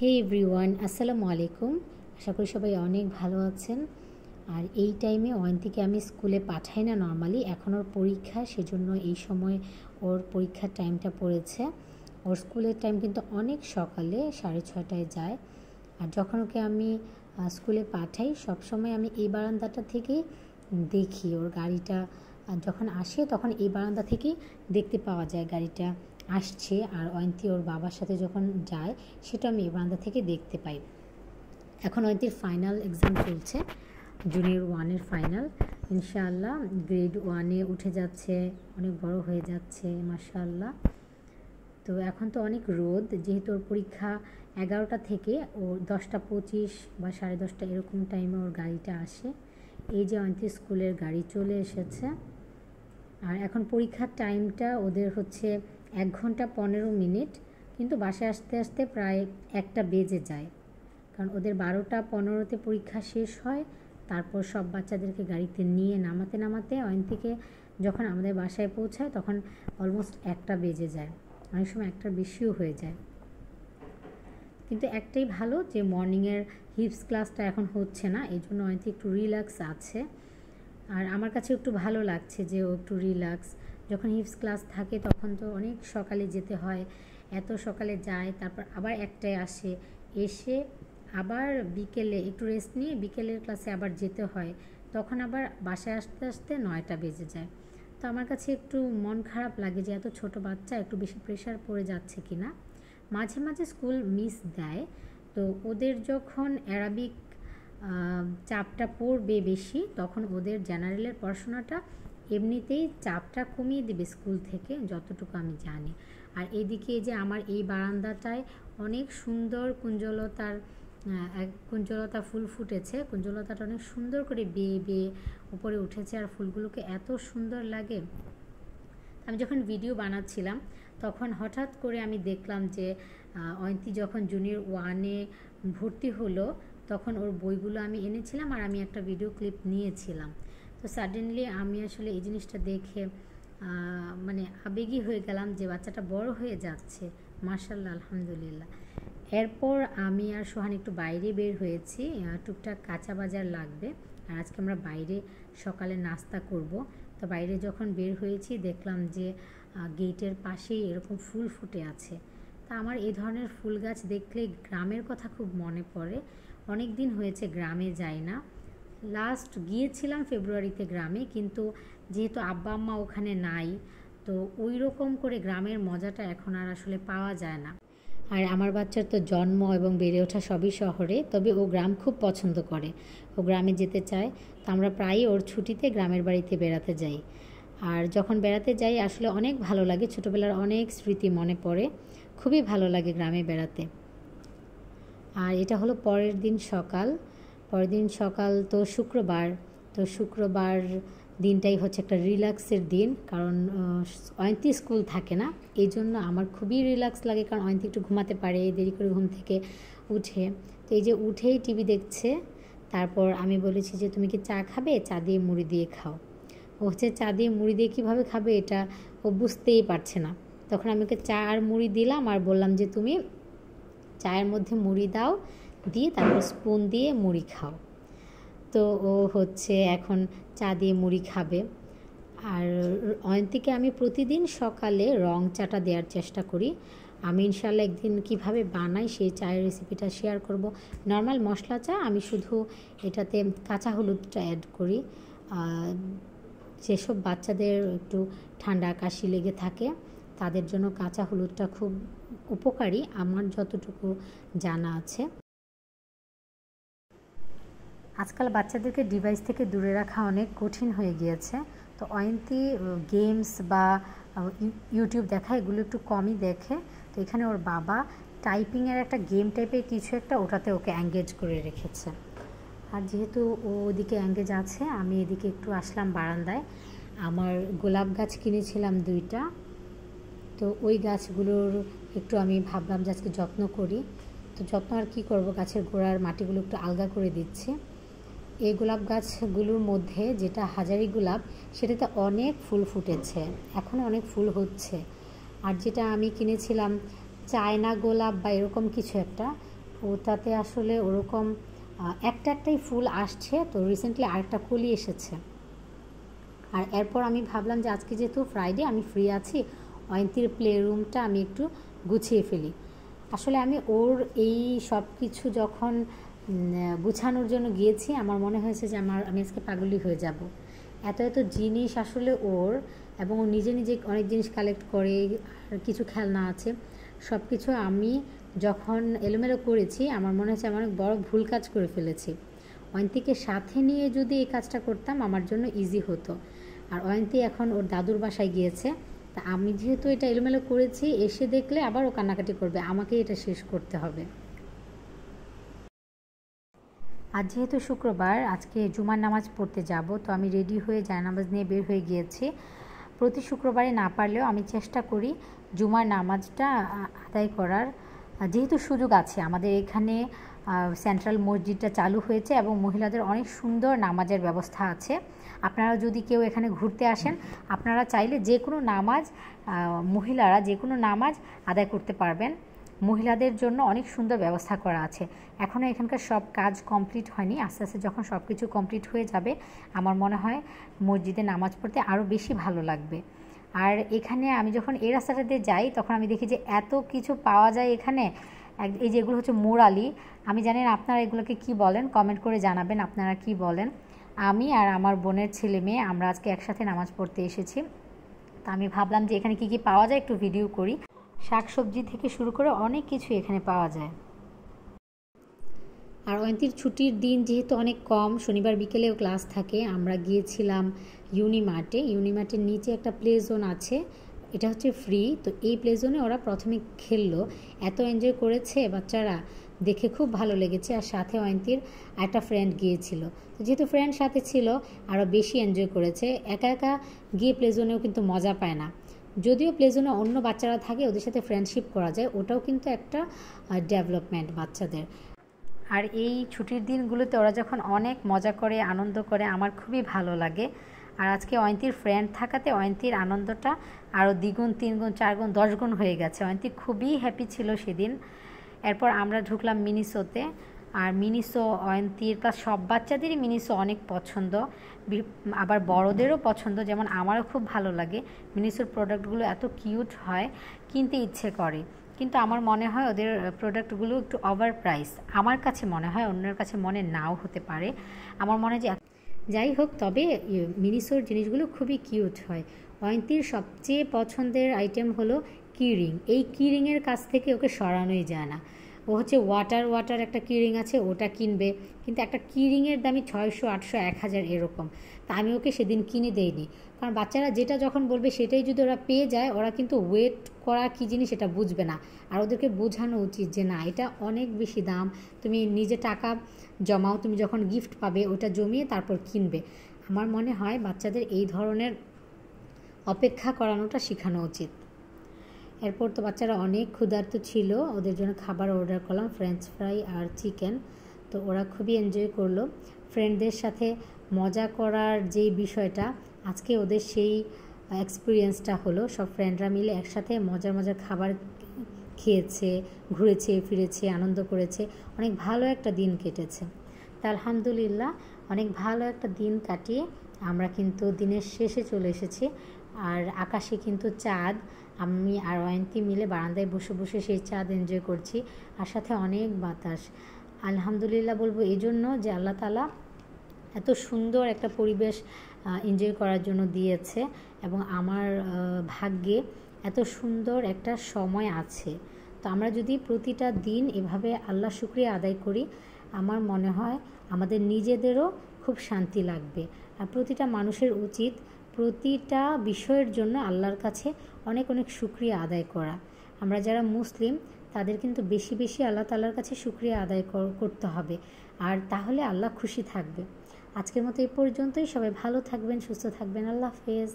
হে everyone, আসসালামু আলাইকুম। আশা করি সবাই অনেক ভালো আছেন। আর এই টাইমে অয়ন্তীকে আমি স্কুলে পাঠাই না নর্মালি, এখন ওর পরীক্ষা, সেজন্য এই সময় ওর পরীক্ষার টাইমটা পড়েছে। ওর স্কুলের টাইম কিন্তু অনেক সকালে 6:30টায় যায়। আর যখন ওকে আমি স্কুলে পাঠাই সবসময় আমি এই বারান্দাটা থেকেই দেখি ওর গাড়িটা যখন আসে, তখন এই বারান্দা থেকেই দেখতে পাওয়া যায় গাড়িটা আসছে। আর অয়ন্তী ওর বাবার সাথে যখন যায় সেটা আমি এই বারান্দা থেকে দেখতে পাই। এখন অয়ন্তীর ফাইনাল এক্সাম চলছে, জুনিয়র 1-এর ফাইনাল। ইনশাআল্লাহ গ্রেড 1-এ উঠে যাচ্ছে, অনেক বড় হয়ে যাচ্ছে মাশাআল্লাহ। তো এখন তো অনেক রোদ, যেহেতু ওর পরীক্ষা 11টা থেকে ও 10:25 বা 10:30 এরকম টাইমে ওর গাড়িটা আসে। এই যে অয়ন্তী স্কুলের গাড়ি চলে এসেছে। আর এখন পরীক্ষার টাইমটা ওদের হচ্ছে 1 ঘন্টা 15 মিনিট, কিন্তু বাসায় আসতে আসতে প্রায় 1টা বেজে যায়, কারণ ওদের 12:15-তে পরীক্ষা শেষ হয়। তারপর সব বাচ্চাদেরকে গাড়িতে নিয়ে নামাতে অয়ন্তীকে যখন আমাদের বাসায় পৌঁছায় তখন অলমোস্ট 1টা বেজে যায়, অনেক সময় 1টার বেশিও হয়ে যায়। কিন্তু একটাই ভালো যে মর্নিংয়ের হিপস ক্লাসটা এখন হচ্ছে না, এই জন্য অয়ন্তী একটু রিল্যাক্স আছে। আর আমার কাছে একটু ভালো লাগছে যে ও একটু রিল্যাক্স। যখন হিপস ক্লাস থাকে তখন তো অনেক সকালে যেতে হয়, এত সকালে যায়, তারপর আবার 1টায় আসে, এসে আবার বিকেলে একটু রেস্ট নিয়ে বিকেলের ক্লাসে আবার যেতে হয়, তখন আবার বাসায় আসতে আসতে 9টা বেজে যায়। তো আমার কাছে একটু মন খারাপ লাগে যে এত ছোট বাচ্চা, একটু বেশি প্রেশার পড়ে যাচ্ছে কি না। মাঝে মাঝে স্কুল মিস দেয়, তো ওদের যখন অ্যারাবিক চাপটা পড়বে বেশি, তখন ওদের জেনারেলের পড়াশোনাটা এমনিতেই চাপটা কমিয়ে দেবে স্কুল থেকে, যতটুকু আমি জানি। আর এদিকে যে আমার এই বারান্দাটায় অনেক সুন্দর কুঞ্জলতা ফুল ফুটেছে। কুঞ্জলতাটা অনেক সুন্দর করে বেয়ে বেয়ে উপরে উঠেছে, আর ফুলগুলোকে এত সুন্দর লাগে। আমি যখন ভিডিও বানাচ্ছিলাম তখন হঠাৎ করে আমি দেখলাম যে অয়ন্তী যখন জুনিয়র 1-এ ভর্তি হলো তখন ওর বইগুলো আমি এনেছিলাম আর আমি একটা ভিডিও ক্লিপ নিয়েছিলাম। তো সাডেনলি আমি আসলে এই জিনিসটা দেখে মানে আবেগী হয়ে গেলাম যে বাচ্চাটা বড় হয়ে যাচ্ছে, মাশাআল্লাহ, আলহামদুলিল্লাহ। এরপর আমি আর সোহান একটু বাইরে বের হয়েছি, টুকটাক কাঁচা বাজার লাগবে, আর আজকে আমরা বাইরে সকালে নাস্তা করব। তো বাইরে যখন বের হয়েছি দেখলাম যে গেটের পাশেই এরকম ফুল ফুটে আছে। তা আমার এই ধরনের ফুল গাছ দেখলে গ্রামের কথা খুব মনে পড়ে। অনেক দিন হয়েছে গ্রামে যাই না, লাস্ট গিয়েছিলাম ফেব্রুয়ারিতে গ্রামে, কিন্তু যেহেতু আব্বা আম্মা ওখানে নাই, তো ওই রকম করে গ্রামের মজাটা এখন আর আসলে পাওয়া যায় না। আর আমার বাচ্চার তো জন্ম এবং বেড়ে ওঠা সবই শহরে, তবে ও গ্রাম খুব পছন্দ করে, ও গ্রামে যেতে চায়। তো আমরা প্রায়ই ওর ছুটিতে গ্রামের বাড়িতে বেড়াতে যাই। আর যখন বেড়াতে যাই আসলে অনেক ভালো লাগে, ছোটোবেলার অনেক স্মৃতি মনে পড়ে, খুবই ভালো লাগে গ্রামে বেড়াতে। আর এটা হলো পরের দিন সকাল, তো শুক্রবার দিনটাই হচ্ছে একটা রিল্যাক্সের দিন, কারণ অয়ন্তী স্কুল থাকে না, এই জন্য আমার খুবই রিল্যাক্স লাগে, কারণ অয়ন্তী একটু ঘুমাতে পারে দেরি করে ঘুম থেকে উঠে। তো এই যে উঠেই টিভি দেখছে, তারপর আমি বলেছি যে তুমি কি চা খাবে, চা দিয়ে মুড়ি দিয়ে খাও। ও হচ্ছে চা দিয়ে মুড়ি দিয়ে কীভাবে খাবে এটা ও বুঝতেই পারছে না। তখন আমি ওকে চা আর মুড়ি দিলাম আর বললাম যে তুমি চায়ের মধ্যে মুড়ি দাও, দিয়ে তারপর স্পুন দিয়ে মুড়ি খাও। তো ও হচ্ছে এখন চা দিয়ে মুড়ি খাবে। আর অয়ন্তীকে আমি প্রতিদিন সকালে রং চাটা দেওয়ার চেষ্টা করি। আমি ইনশাআল্লাহ একদিন কিভাবে বানাই সেই চায়ের রেসিপিটা শেয়ার করব। নর্মাল মশলা চা, আমি শুধু এটাতে কাঁচা হলুদটা অ্যাড করি। যেসব বাচ্চাদের একটু ঠান্ডা কাশি লেগে থাকে তাদের জন্য কাঁচা হলুদটা খুব উপকারী, আমার যতটুকু জানা আছে। আজকাল বাচ্চাদেরকে ডিভাইস থেকে দূরে রাখা অনেক কঠিন হয়ে গিয়েছে, তো অয়ন্তী গেমস বা ইউটিউব দেখা এগুলো একটু কমই দেখে। তো এখানে ওর বাবা টাইপিংয়ের একটা গেম টাইপের কিছু একটা, ওটাতে ওকে এঙ্গেজ করে রেখেছে। আর যেহেতু ও ওদিকে এঙ্গেজ আছে, আমি এদিকে একটু আসলাম বারান্দায়। আমার গোলাপ গাছ কিনেছিলাম 2টা, তো ওই গাছগুলোর একটু আমি ভাবলাম যে আজকে যত্ন করি। তো যত্ন আর কী করবো, গাছের গোড়ার মাটিগুলো একটু আলগা করে দিচ্ছি। এই গোলাপ গাছগুলোর মধ্যে যেটা হাজারি গোলাপ, সেটাতে অনেক ফুল ফুটেছে, এখনও অনেক ফুল হচ্ছে। আর যেটা আমি কিনেছিলাম চায়না গোলাপ বা এরকম কিছু একটা, ওটাতে আসলে ওরকম একটাই ফুল আসছে, তো রিসেন্টলি আরেকটা কলি এসেছে। আর এরপর আমি ভাবলাম যে আজকে যেহেতু ফ্রাইডে আমি ফ্রি আছি, অয়ন্তীর প্লে রুমটা আমি একটু গুছিয়ে ফেলি। আসলে আমি ওর এই সব কিছু যখন গুছানোর জন্য গিয়েছি, আমার মনে হয়েছে যে আমি আজকে পাগলি হয়ে যাব। এত জিনিস আসলে ওর, এবং ও নিজে অনেক জিনিস কালেক্ট করে, আর কিছু খেলনা আছে, সব কিছু আমি যখন এলোমেলো করেছি আমার মনে হচ্ছে আমি অনেক বড় ভুল কাজ করে ফেলেছি। অয়ন্তীকে সাথে নিয়ে যদি এই কাজটা করতাম আমার জন্য ইজি হতো। আর অয়ন্তী এখন ওর দাদুর বাসায় গিয়েছে, তা আমি যেহেতু এটা এলোমেলো করেছি, এসে দেখলে আবার ও কান্নাকাটি করবে, আমাকে এটা শেষ করতে হবে। আজ যেহেতু শুক্রবার, আজকে জুমার নামাজ পড়তে যাব, তো আমি রেডি হয়ে জায়নামাজ নিয়ে বের হয়ে গিয়েছি। প্রতি শুক্রবারে না পারলেও আমি চেষ্টা করি জুমার নামাজটা আদায় করার, যেহেতু সুযোগ আছে। আমাদের এখানে সেন্ট্রাল মসজিদটা চালু হয়েছে এবং মহিলাদের অনেক সুন্দর নামাজের ব্যবস্থা আছে। আপনারা যদি কেউ এখানে ঘুরতে আসেন, আপনারা চাইলে যে কোনো নামাজ, মহিলারা যে কোনো নামাজ আদায় করতে পারবেন। মহিলাদের জন্য অনেক সুন্দর ব্যবস্থা করা আছে। এখনও এখানকার সব কাজ কমপ্লিট হয়নি, আস্তে আস্তে যখন সব কিছু কমপ্লিট হয়ে যাবে আমার মনে হয় মসজিদে নামাজ পড়তে আরও বেশি ভালো লাগবে। আর এখানে আমি যখন এই রাস্তাটাতে যাই তখন আমি দেখি যে এত কিছু পাওয়া যায় এখানে। এই যেগুলো হচ্ছে মোরালি, আমি জানি না আপনারা এগুলোকে কি বলেন, কমেন্ট করে জানাবেন আপনারা কি বলেন। আমি আর আমার বোনের ছেলে মেয়ে আমরা আজকে একসাথে নামাজ পড়তে এসেছি, তা আমি ভাবলাম যে এখানে কি পাওয়া যায় একটু ভিডিও করি। শাকসবজি থেকে শুরু করে অনেক কিছু এখানে পাওয়া যায়। আর অয়ন্তীর ছুটির দিন যেহেতু অনেক কম, শনিবার বিকেলেও ক্লাস থাকে, আমরা গিয়েছিলাম ইউনিমার্টের নিচে একটা প্লে জোন আছে, এটা হচ্ছে ফ্রি। তো এই প্লে জোনে ওরা প্রথমে খেললো, এত এনজয় করেছে বাচ্চারা, দেখে খুব ভালো লেগেছে। আর সাথে অয়ন্তীর একটা ফ্রেন্ড গিয়েছিল, তো যেহেতু ফ্রেন্ড সাথে ছিল আরও বেশি এনজয় করেছে। একা একা গিয়ে প্লে জোনেও কিন্তু মজা পায় না, যদিও প্লে জোনে অন্য বাচ্চারা থাকে ওদের সাথে ফ্রেন্ডশিপ করা যায়, ওটাও কিন্তু একটা ডেভেলপমেন্ট বাচ্চাদের। আর এই ছুটির দিনগুলোতে ওরা যখন অনেক মজা করে আনন্দ করে আমার খুবই ভালো লাগে। আর আজকে অয়ন্তীর ফ্রেন্ড থাকাতে অয়ন্তীর আনন্দটা আরও দ্বিগুণ, তিনগুণ, চারগুণ, 10 গুণ হয়ে গেছে। অয়ন্তী খুবই হ্যাপি ছিল সেদিন। এরপর আমরা ঢুকলাম মিনিসোতে। আর মিনিসো অয়ন্তীর প্লাস সব বাচ্চাদেরই মিনিসো অনেক পছন্দ, আবার বড়দেরও পছন্দ, যেমন আমারও খুব ভালো লাগে। মিনিসোর প্রোডাক্টগুলো এত কিউট হয়, কিনতে ইচ্ছে করে, কিন্তু আমার মনে হয় ওদের প্রোডাক্টগুলো একটু ওভার প্রাইস। আমার কাছে মনে হয়, অন্যের কাছে মনে নাও হতে পারে। আমার মনে হয় যে যাই হোক, তবে মিনিসোর জিনিসগুলো খুবই কিউট হয়। অয়ন্তীর সবচেয়ে পছন্দের আইটেম হলো কিরিং। এই কিরিংয়ের কাছ থেকে ওকে সরানোই যায় না। ও হচ্ছে ওয়াটার একটা কিরিং আছে, ওটা কিনবে, কিন্তু একটা কিরিংয়ের দামই 600, 800, 1000 এরকম। তা আমি ওকে সেদিন কিনে দেইনি, কারণ বাচ্চারা যেটা যখন বলবে সেটাই যদি ওরা পেয়ে যায়, ওরা কিন্তু ওয়েট করা কী জিনিস সেটা বুঝবে না। আর ওদেরকে বোঝানো উচিত যে না, এটা অনেক বেশি দাম, তুমি নিজে টাকা জমাও, তুমি যখন গিফট পাবে ওটা জমিয়ে তারপর কিনবে। আমার মনে হয় বাচ্চাদের এই ধরনের অপেক্ষা করানোটা শেখানো উচিত। এরপর তো বাচ্চারা অনেক ক্ষুধার্ত ছিল, ওদের জন্য খাবার অর্ডার করলাম, ফ্রেঞ্চ ফ্রাই আর চিকেন। তো ওরা খুবই এনজয় করলো। ফ্রেন্ডদের সাথে মজা করার যেই বিষয়টা, আজকে ওদের সেই এক্সপিরিয়েন্সটা হলো। সব ফ্রেন্ডরা মিলে একসাথে মজার খাবার খেয়েছে, ঘুরেছে ফিরেছে, আনন্দ করেছে, অনেক ভালো একটা দিন কেটেছে। তা আলহামদুলিল্লাহ, অনেক ভালো একটা দিন কাটিয়ে আমরা কিন্তু দিনের শেষে চলে এসেছি। আর আকাশে কিন্তু চাঁদ, আমি আর অয়ন্তী মিলে বারান্দায় বসে বসে সেই চাঁদ এনজয় করছি, আর সাথে অনেক বাতাস। আলহামদুলিল্লাহ বলবো এই জন্য যে আল্লাহ তাআলা এত সুন্দর একটা পরিবেশ এনজয় করার জন্য দিয়েছে, এবং আমার ভাগ্যে এত সুন্দর একটা সময় আছে। তো আমরা যদি প্রতিটা দিন এভাবে আল্লাহ শুকরিয়া আদায় করি, আমার মনে হয় আমাদের নিজেদেরও খুব শান্তি লাগবে। আর প্রতিটা মানুষের উচিত প্রতিটা বিষয়ের জন্য আল্লাহর কাছে অনেক শুকরিয়া আদায় করা। আমরা যারা মুসলিম তাদের কিন্তু বেশি বেশি আল্লাহ তাআলার কাছে শুকরিয়া আদায় করতে হবে, আর তাহলে আল্লাহ খুশি থাকবে। আজকের মতো এই পর্যন্তই। সবাই ভালো থাকবেন, সুস্থ থাকবেন। আল্লাহ হাফেজ।